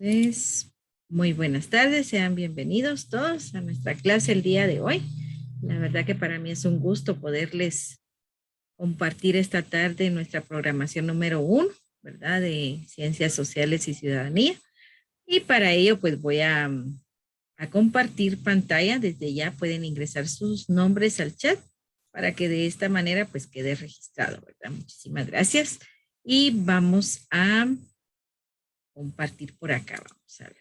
Entonces, muy buenas tardes, sean bienvenidos todos a nuestra clase el día de hoy. La verdad que para mí es un gusto poderles compartir esta tarde nuestra programación número 1, ¿verdad? De Ciencias Sociales y Ciudadanía. Y para ello, pues voy a compartir pantalla. Desde ya pueden ingresar sus nombres al chat para que de esta manera, pues quede registrado, ¿verdad? Muchísimas gracias. Y vamos a compartir por acá, vamos a ver.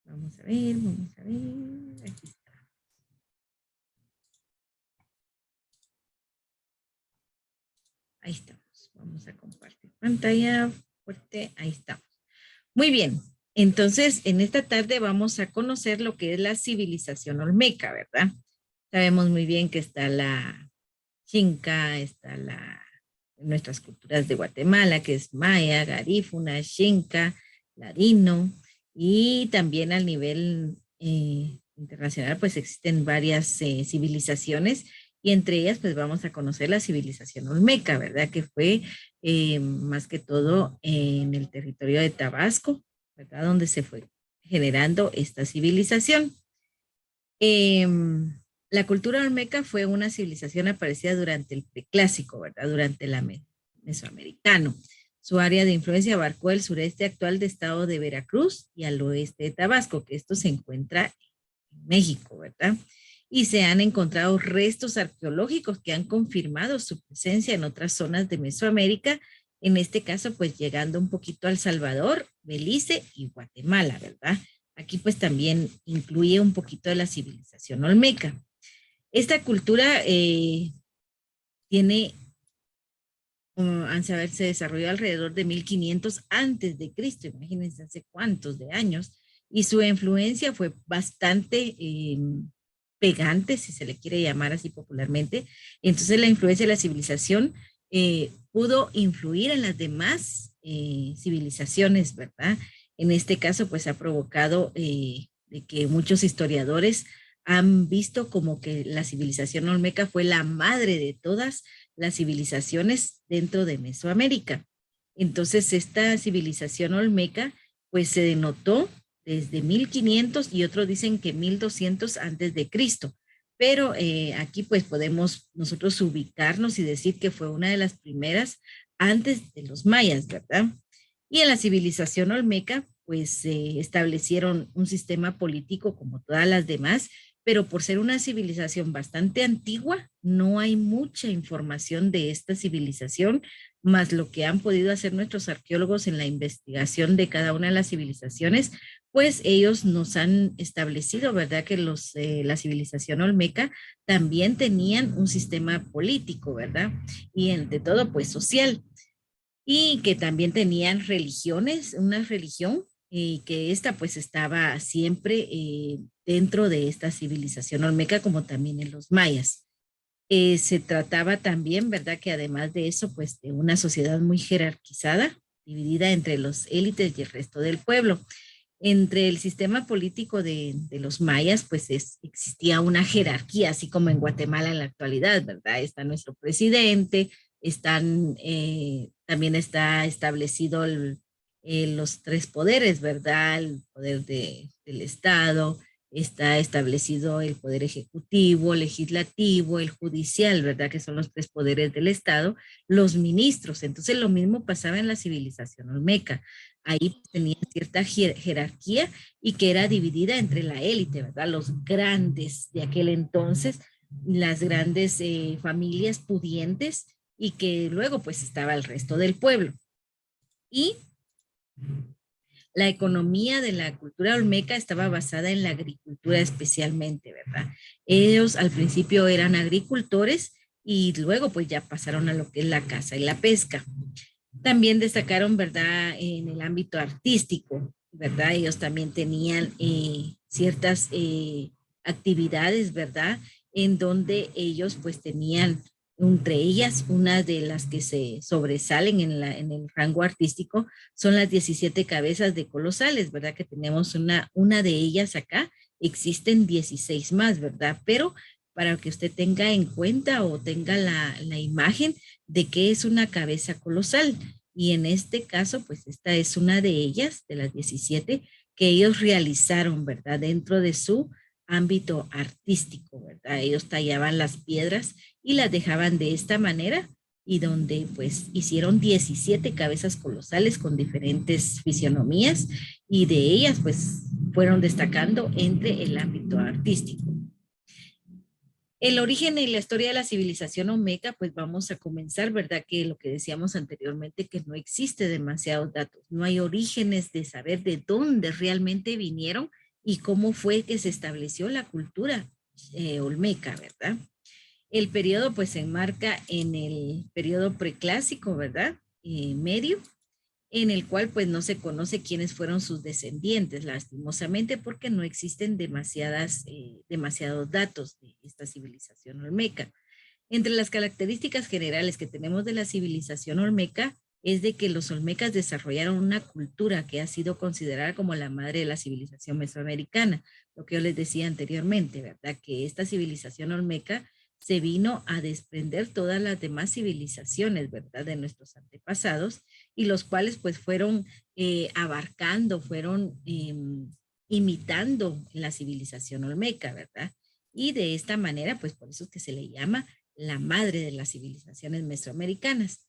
Vamos a ver, vamos a ver. Aquí está. Ahí estamos. Vamos a compartir pantalla fuerte. Ahí estamos. Muy bien. Entonces, en esta tarde vamos a conocer lo que es la civilización olmeca, ¿verdad? Sabemos muy bien que está la Xinca, está nuestras culturas de Guatemala, que es maya, garífuna, Xinca, ladino, y también al nivel internacional, pues existen varias civilizaciones, y entre ellas, pues vamos a conocer la civilización olmeca, ¿verdad? Que fue más que todo en el territorio de Tabasco, ¿verdad? Donde se fue generando esta civilización. La cultura olmeca fue una civilización aparecida durante el preclásico, ¿verdad? Durante el mesoamericano. Su área de influencia abarcó el sureste actual de estado de Veracruz y al oeste de Tabasco, que esto se encuentra en México, ¿verdad? Y se han encontrado restos arqueológicos que han confirmado su presencia en otras zonas de Mesoamérica, en este caso, pues llegando un poquito a El Salvador, Belice y Guatemala, ¿verdad? Aquí pues también incluye un poquito de la civilización olmeca. Esta cultura tiene, han saber, se desarrolló alrededor de 1500 antes de Cristo, imagínense hace cuántos de años, y su influencia fue bastante pegante, si se le quiere llamar así popularmente. Entonces la influencia de la civilización pudo influir en las demás civilizaciones, ¿verdad? En este caso, pues ha provocado de que muchos historiadores han visto como que la civilización olmeca fue la madre de todas las civilizaciones dentro de Mesoamérica. Entonces, esta civilización olmeca, pues se denotó desde 1500 y otros dicen que 1200 antes de Cristo. Pero aquí pues podemos nosotros ubicarnos y decir que fue una de las primeras antes de los mayas, ¿verdad? Y en la civilización olmeca, pues establecieron un sistema político como todas las demás, pero por ser una civilización bastante antigua, no hay mucha información de esta civilización, más lo que han podido hacer nuestros arqueólogos en la investigación de cada una de las civilizaciones, pues ellos nos han establecido, ¿verdad?, que la civilización olmeca también tenían un sistema político, ¿verdad? Y entre todo, pues social, y que también tenían religiones, una religión, y que esta pues estaba siempre dentro de esta civilización olmeca, como también en los mayas. Se trataba también, ¿verdad?, que además de eso, pues de una sociedad muy jerarquizada, dividida entre los élites y el resto del pueblo. Entre el sistema político de los mayas, pues existía una jerarquía, así como en Guatemala en la actualidad, ¿verdad? Está nuestro presidente, también está establecido los tres poderes, ¿verdad? El poder del Estado, está establecido el poder ejecutivo, legislativo, el judicial, ¿verdad? Que son los tres poderes del Estado, los ministros. Entonces lo mismo pasaba en la civilización olmeca. Ahí tenían cierta jerarquía y que era dividida entre la élite, ¿verdad? Los grandes de aquel entonces, las grandes familias pudientes, y que luego pues estaba el resto del pueblo. Y la economía de la cultura olmeca estaba basada en la agricultura especialmente, ¿verdad? Ellos al principio eran agricultores y luego pues ya pasaron a lo que es la caza y la pesca. También destacaron, ¿verdad?, en el ámbito artístico, ¿verdad? Ellos también tenían ciertas actividades, ¿verdad?, en donde ellos pues tenían, entre ellas, una de las que se sobresalen en el rango artístico son las 17 cabezas de colosales, ¿verdad? Que tenemos una de ellas acá, existen 16 más, ¿verdad? Pero para que usted tenga en cuenta o tenga la imagen de qué es una cabeza colosal. Y en este caso, pues esta es una de ellas, de las 17, que ellos realizaron, ¿verdad? Dentro de su ámbito artístico, ¿verdad? Ellos tallaban las piedras y las dejaban de esta manera y donde pues hicieron 17 cabezas colosales con diferentes fisionomías y de ellas pues fueron destacando entre el ámbito artístico. El origen y la historia de la civilización olmeca, pues vamos a comenzar, ¿verdad? Que lo que decíamos anteriormente, que no existe demasiados datos, no hay orígenes de saber de dónde realmente vinieron y cómo fue que se estableció la cultura olmeca, ¿verdad? El periodo pues se enmarca en el periodo preclásico, ¿verdad? Medio, en el cual pues no se conoce quiénes fueron sus descendientes, lastimosamente, porque no existen demasiados datos de esta civilización olmeca. Entre las características generales que tenemos de la civilización olmeca es de que los olmecas desarrollaron una cultura que ha sido considerada como la madre de la civilización mesoamericana, lo que yo les decía anteriormente, ¿verdad? Que esta civilización olmeca se vino a desprender todas las demás civilizaciones, ¿verdad? De nuestros antepasados y los cuales pues fueron abarcando, fueron imitando la civilización olmeca, ¿verdad? Y de esta manera, pues por eso es que se le llama la madre de las civilizaciones mesoamericanas.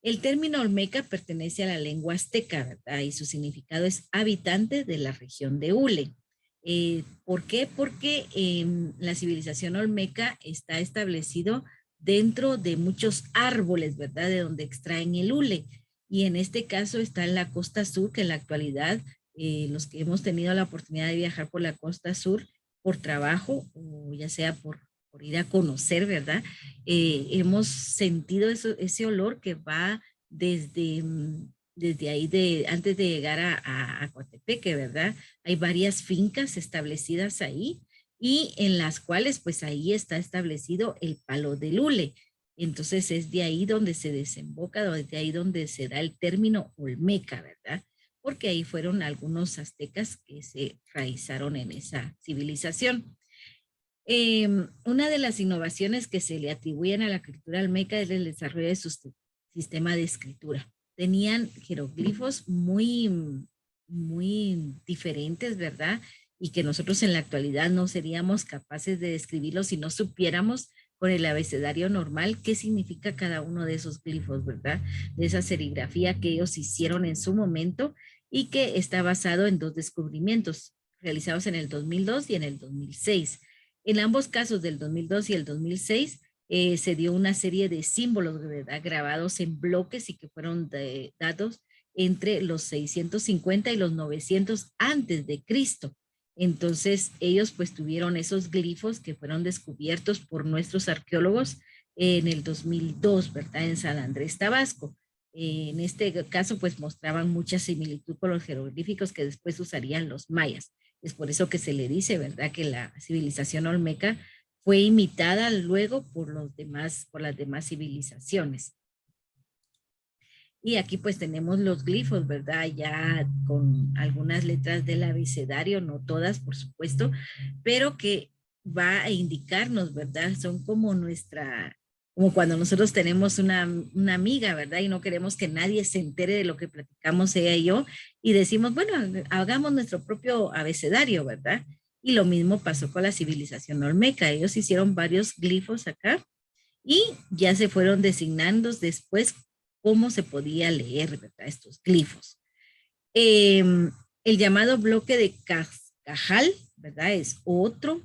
El término olmeca pertenece a la lengua azteca, ¿verdad? Y su significado es habitante de la región de Hule. ¿Por qué? Porque la civilización olmeca está establecido dentro de muchos árboles, ¿verdad? De donde extraen el hule. Y en este caso está en la costa sur, que en la actualidad los que hemos tenido la oportunidad de viajar por la costa sur por trabajo o ya sea por ir a conocer, ¿verdad? Hemos sentido ese olor que va desde ahí, antes de llegar a Coatepeque, ¿verdad? Hay varias fincas establecidas ahí y en las cuales pues ahí está establecido el palo del hule. Entonces es de ahí donde se desemboca, de ahí donde se da el término olmeca, ¿verdad? Porque ahí fueron algunos aztecas que se raizaron en esa civilización. Una de las innovaciones que se le atribuyen a la cultura olmeca es el desarrollo de su sistema de escritura. Tenían jeroglifos muy diferentes, ¿verdad? Y que nosotros en la actualidad no seríamos capaces de describirlos si no supiéramos con el abecedario normal qué significa cada uno de esos glifos, ¿verdad? De esa serigrafía que ellos hicieron en su momento y que está basado en dos descubrimientos realizados en el 2002 y en el 2006. En ambos casos, del 2002 y el 2006, se dio una serie de símbolos, ¿verdad? Grabados en bloques y que fueron dados entre los 650 y los 900 antes de Cristo. Entonces, ellos pues tuvieron esos glifos que fueron descubiertos por nuestros arqueólogos en el 2002, ¿verdad? En San Andrés, Tabasco. En este caso, pues mostraban mucha similitud con los jeroglíficos que después usarían los mayas. Es por eso que se le dice, ¿verdad?, que la civilización olmeca fue imitada luego por las demás civilizaciones. Y aquí pues tenemos los glifos, ¿verdad? Ya con algunas letras del abecedario, no todas, por supuesto, pero que va a indicarnos, ¿verdad? Son como cuando nosotros tenemos una amiga, ¿verdad? Y no queremos que nadie se entere de lo que platicamos ella y yo, y decimos, bueno, hagamos nuestro propio abecedario, ¿verdad? Y lo mismo pasó con la civilización olmeca. Ellos hicieron varios glifos acá y ya se fueron designando después cómo se podía leer, ¿verdad? Estos glifos. Eh, el llamado bloque de Cajal, ¿verdad? Es otro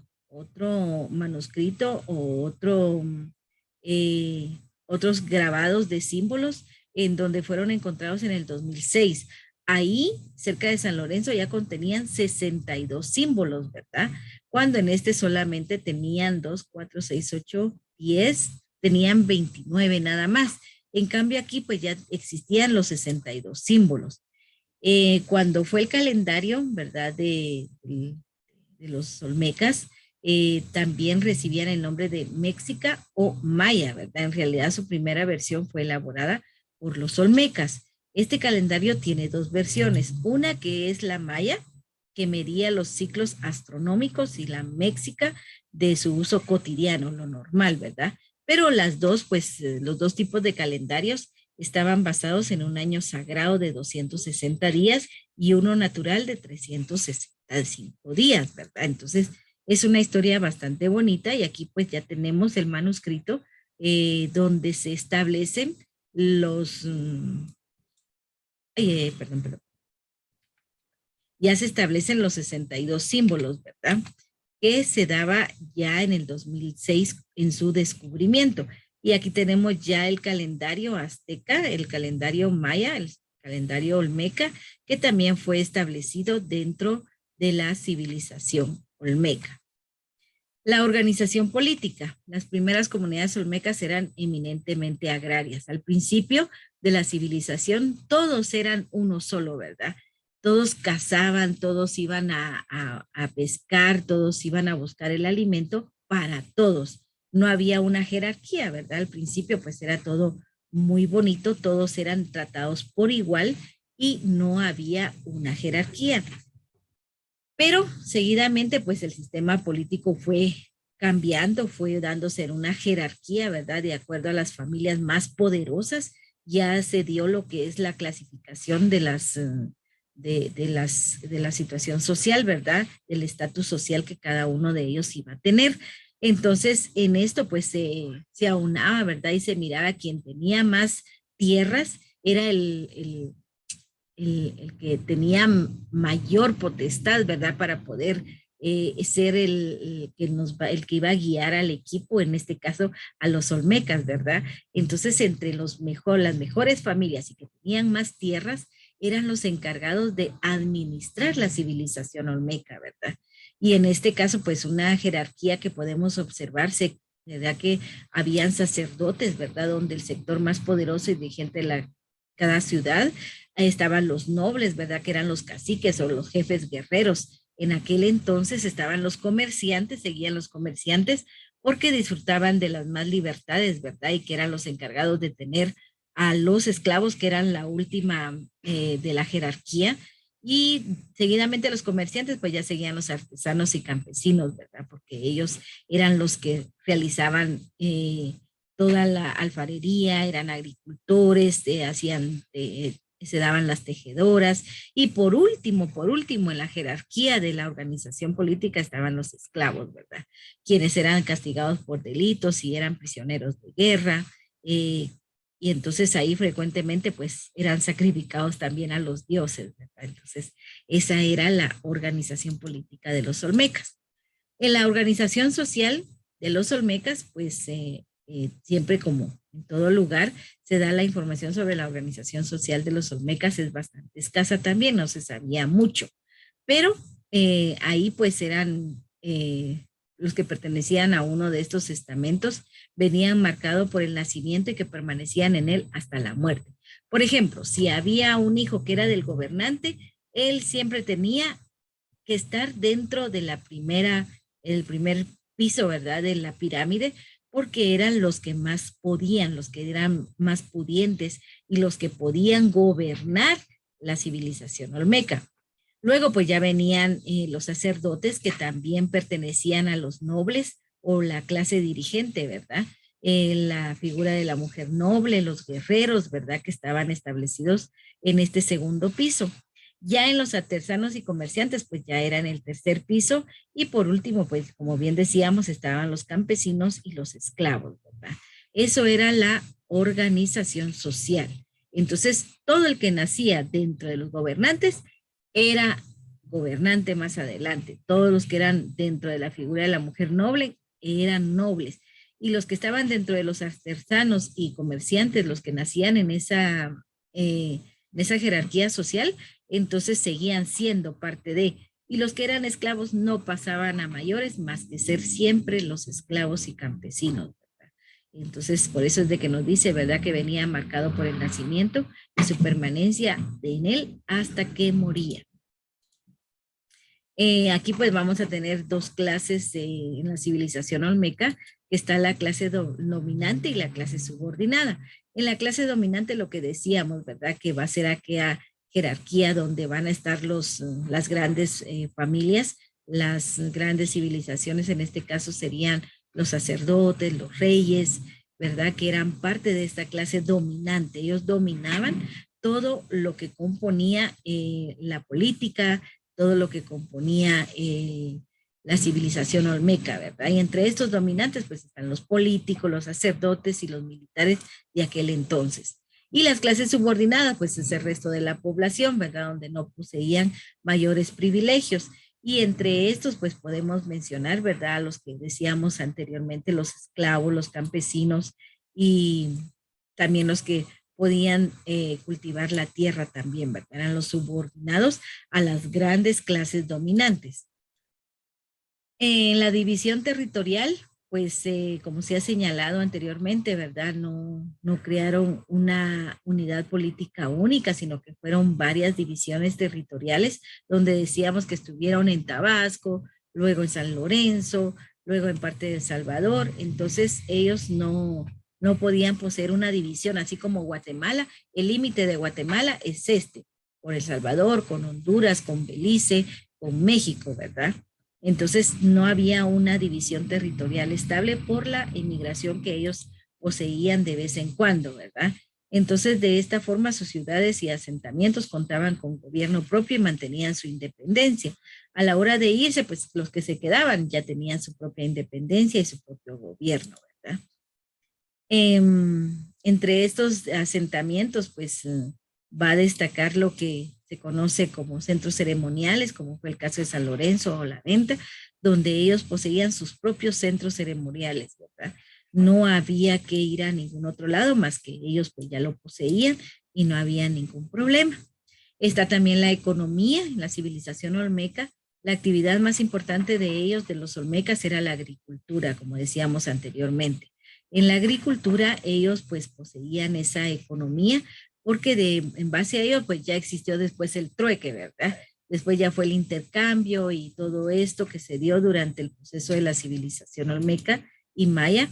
manuscrito o otros grabados de símbolos en donde fueron encontrados en el 2006. Ahí, cerca de San Lorenzo, ya contenían 62 símbolos, ¿verdad? Cuando en este solamente tenían 2, 4, 6, 8, 10, tenían 29 nada más. En cambio aquí pues ya existían los 62 símbolos. Cuando fue el calendario, ¿verdad? De los olmecas, también recibían el nombre de Méxica o Maya, ¿verdad? En realidad su primera versión fue elaborada por los olmecas. Este calendario tiene dos versiones, una que es la Maya, que medía los ciclos astronómicos, y la Méxica de su uso cotidiano, lo normal, ¿verdad? Pero las dos, pues los dos tipos de calendarios estaban basados en un año sagrado de 260 días y uno natural de 365 días, ¿verdad? Entonces, es una historia bastante bonita y aquí pues ya tenemos el manuscrito donde se establecen los, perdón, ya se establecen los 62 símbolos, ¿verdad? Que se daba ya en el 2006 en su descubrimiento. Y aquí tenemos ya el calendario azteca, el calendario maya, el calendario olmeca, que también fue establecido dentro de la civilización olmeca. La organización política. Las primeras comunidades olmecas eran eminentemente agrarias. Al principio de la civilización, todos eran uno solo, ¿verdad? Todos cazaban, todos iban a pescar, todos iban a buscar el alimento para todos. No había una jerarquía, ¿verdad? Al principio pues era todo muy bonito, todos eran tratados por igual y no había una jerarquía. Pero seguidamente, pues el sistema político fue cambiando, fue dándose una jerarquía, ¿verdad? De acuerdo a las familias más poderosas, ya se dio lo que es la clasificación de la situación social, ¿verdad? Del estatus social que cada uno de ellos iba a tener. Entonces, en esto, pues se aunaba, ¿verdad? Y se miraba quien tenía más tierras, era el que tenía mayor potestad, ¿verdad? Para poder ser el que iba a guiar al equipo, en este caso a los olmecas, ¿verdad? Entonces, entre las mejores familias y que tenían más tierras, eran los encargados de administrar la civilización olmeca, ¿verdad? Y en este caso, pues una jerarquía que podemos observarse, ¿verdad? Que habían sacerdotes, ¿verdad? Donde el sector más poderoso y vigente de cada ciudad estaban los nobles, ¿verdad? Que eran los caciques o los jefes guerreros. En aquel entonces estaban los comerciantes, seguían los comerciantes porque disfrutaban de las más libertades, ¿verdad? Y que eran los encargados de tener a los esclavos, que eran la última de la jerarquía. Y seguidamente los comerciantes, pues ya seguían los artesanos y campesinos, ¿verdad? Porque ellos eran los que realizaban toda la alfarería, eran agricultores, se daban las tejedoras y por último, en la jerarquía de la organización política estaban los esclavos, ¿verdad? Quienes eran castigados por delitos y eran prisioneros de guerra. Eh, y entonces ahí frecuentemente pues eran sacrificados también a los dioses, ¿verdad? Entonces esa era la organización política de los olmecas. En la organización social de los olmecas, pues siempre como en todo lugar, se da la información sobre la organización social de los olmecas, es bastante escasa también, no se sabía mucho, pero ahí pues eran los que pertenecían a uno de estos estamentos, venían marcados por el nacimiento y que permanecían en él hasta la muerte. Por ejemplo, si había un hijo que era del gobernante, él siempre tenía que estar dentro de el primer piso, ¿verdad? De la pirámide, porque eran los que más podían, los que eran más pudientes y los que podían gobernar la civilización olmeca. Luego, pues ya venían los sacerdotes que también pertenecían a los nobles o la clase dirigente, ¿verdad? La figura de la mujer noble, los guerreros, ¿verdad? Que estaban establecidos en este segundo piso. Ya en los artesanos y comerciantes, pues ya eran el tercer piso. Y por último, pues como bien decíamos, estaban los campesinos y los esclavos, ¿verdad? Eso era la organización social. Entonces, todo el que nacía dentro de los gobernantes era gobernante más adelante. Todos los que eran dentro de la figura de la mujer noble eran nobles. Y los que estaban dentro de los artesanos y comerciantes, los que nacían en esa jerarquía social, entonces seguían siendo parte de, y los que eran esclavos no pasaban a mayores más que ser siempre los esclavos y campesinos, ¿verdad? Entonces, por eso es de que nos dice, ¿verdad? Que venía marcado por el nacimiento y su permanencia en él hasta que moría. Aquí pues vamos a tener dos clases en la civilización olmeca, que está la clase dominante y la clase subordinada. En la clase dominante lo que decíamos, ¿verdad? Que va a ser aquella jerarquía donde van a estar las grandes familias, las grandes civilizaciones, en este caso serían los sacerdotes, los reyes, ¿verdad? Que eran parte de esta clase dominante. Ellos dominaban todo lo que componía la política, todo lo que componía la civilización olmeca, ¿verdad? Y entre estos dominantes, pues están los políticos, los sacerdotes y los militares de aquel entonces. Y las clases subordinadas, pues es el resto de la población, ¿verdad? Donde no poseían mayores privilegios. Y entre estos, pues podemos mencionar, ¿verdad? A los que decíamos anteriormente, los esclavos, los campesinos y también los que podían cultivar la tierra también, ¿verdad? Eran los subordinados a las grandes clases dominantes. En la división territorial, pues como se ha señalado anteriormente, ¿verdad? No crearon una unidad política única, sino que fueron varias divisiones territoriales, donde decíamos que estuvieron en Tabasco, luego en San Lorenzo, luego en parte de El Salvador. Entonces ellos no podían poseer una división, así como Guatemala. El límite de Guatemala es este, por El Salvador, con Honduras, con Belice, con México, ¿verdad? Entonces no había una división territorial estable por la inmigración que ellos poseían de vez en cuando, ¿verdad? Entonces de esta forma sus ciudades y asentamientos contaban con gobierno propio y mantenían su independencia. A la hora de irse, pues los que se quedaban ya tenían su propia independencia y su propio gobierno, ¿verdad? Entre estos asentamientos, pues va a destacar lo que se conoce como centros ceremoniales, como fue el caso de San Lorenzo o La Venta, donde ellos poseían sus propios centros ceremoniales, ¿verdad? No había que ir a ningún otro lado más que ellos pues ya lo poseían y no había ningún problema. Está también la economía, la civilización olmeca. La actividad más importante de ellos, de los olmecas, era la agricultura, como decíamos anteriormente. En la agricultura ellos pues poseían esa economía porque en base a ello pues ya existió después el trueque, ¿verdad? Después ya fue el intercambio y todo esto que se dio durante el proceso de la civilización olmeca y maya.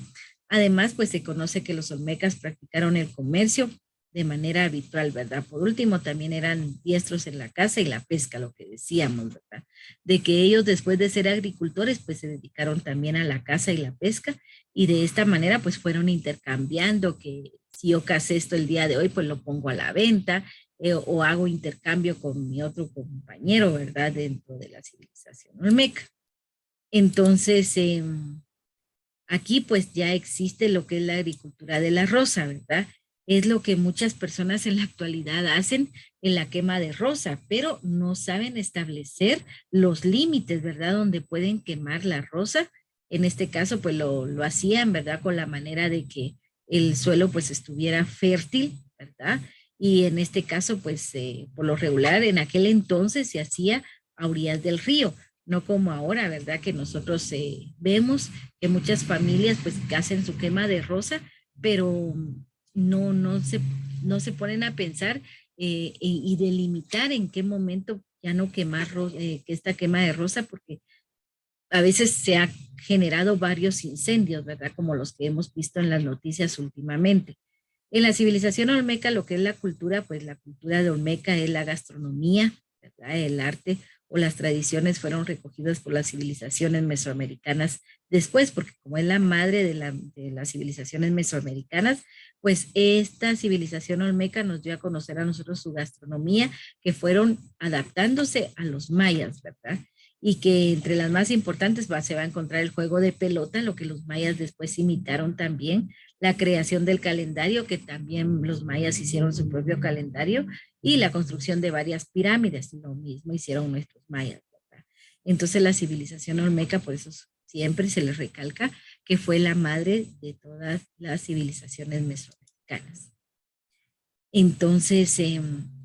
Además, pues se conoce que los olmecas practicaron el comercio de manera habitual, ¿verdad? Por último, también eran diestros en la caza y la pesca, lo que decíamos, ¿verdad? De que ellos después de ser agricultores, pues se dedicaron también a la caza y la pesca y de esta manera pues fueron intercambiando que si yo casé esto el día de hoy, pues lo pongo a la venta o hago intercambio con mi otro compañero, ¿verdad? Dentro de la civilización olmeca. Entonces, aquí pues ya existe lo que es la agricultura de la rosa, ¿verdad? Es lo que muchas personas en la actualidad hacen en la quema de rosa, pero no saben establecer los límites, ¿verdad? Donde pueden quemar la rosa. En este caso, pues lo hacían, ¿verdad? Con la manera de que el suelo pues estuviera fértil, ¿verdad? Y en este caso, pues por lo regular, en aquel entonces se hacía a orillas del río, no como ahora, ¿verdad? Que nosotros vemos que muchas familias pues hacen su quema de rosa, pero no, no se ponen a pensar y delimitar en qué momento ya no quemar esta quema de rosa, porque a veces se ha generado varios incendios, ¿verdad? Como los que hemos visto en las noticias últimamente. En la civilización olmeca, lo que es la cultura, pues la cultura de Olmeca es la gastronomía, ¿verdad? El arte o las tradiciones fueron recogidas por las civilizaciones mesoamericanas después, porque como es la madre de las civilizaciones mesoamericanas, pues esta civilización olmeca nos dio a conocer a nosotros su gastronomía, que fueron adaptándose a los mayas, ¿verdad? Y que entre las más importantes se va a encontrar el juego de pelota, lo que los mayas después imitaron también, la creación del calendario, que también los mayas hicieron su propio calendario, y la construcción de varias pirámides, lo mismo hicieron nuestros mayas, ¿verdad? Entonces la civilización olmeca, por eso siempre se les recalca que fue la madre de todas las civilizaciones mesoamericanas. Entonces,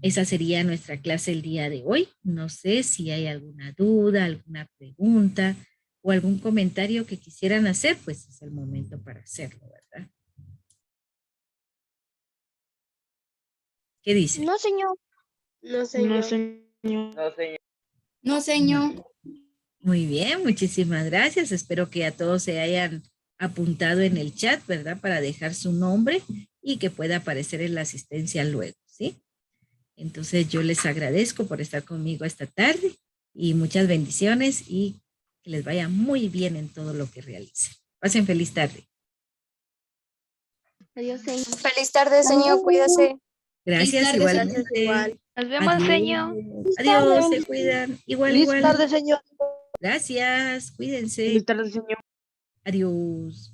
esa sería nuestra clase el día de hoy. No sé si hay alguna duda, alguna pregunta o algún comentario que quisieran hacer, pues es el momento para hacerlo, ¿verdad? ¿Qué dice? No, señor. No, No, señor. señor. No, señor. Muy bien, muchísimas gracias. Espero que a todos se hayan apuntado en el chat, ¿verdad? Para dejar su nombre y que pueda aparecer en la asistencia luego, ¿sí? Entonces yo les agradezco por estar conmigo esta tarde y muchas bendiciones y que les vaya muy bien en todo lo que realicen. Pasen feliz tarde. Adiós, señor. Feliz tarde, señor. Cuídese. Gracias, tarde, igualmente. igual. Nos vemos, Adiós. señor. Adiós, se cuidan. Igual, Feliz igual. tarde, señor. Gracias, cuídense. Feliz tarde, señor. Adiós.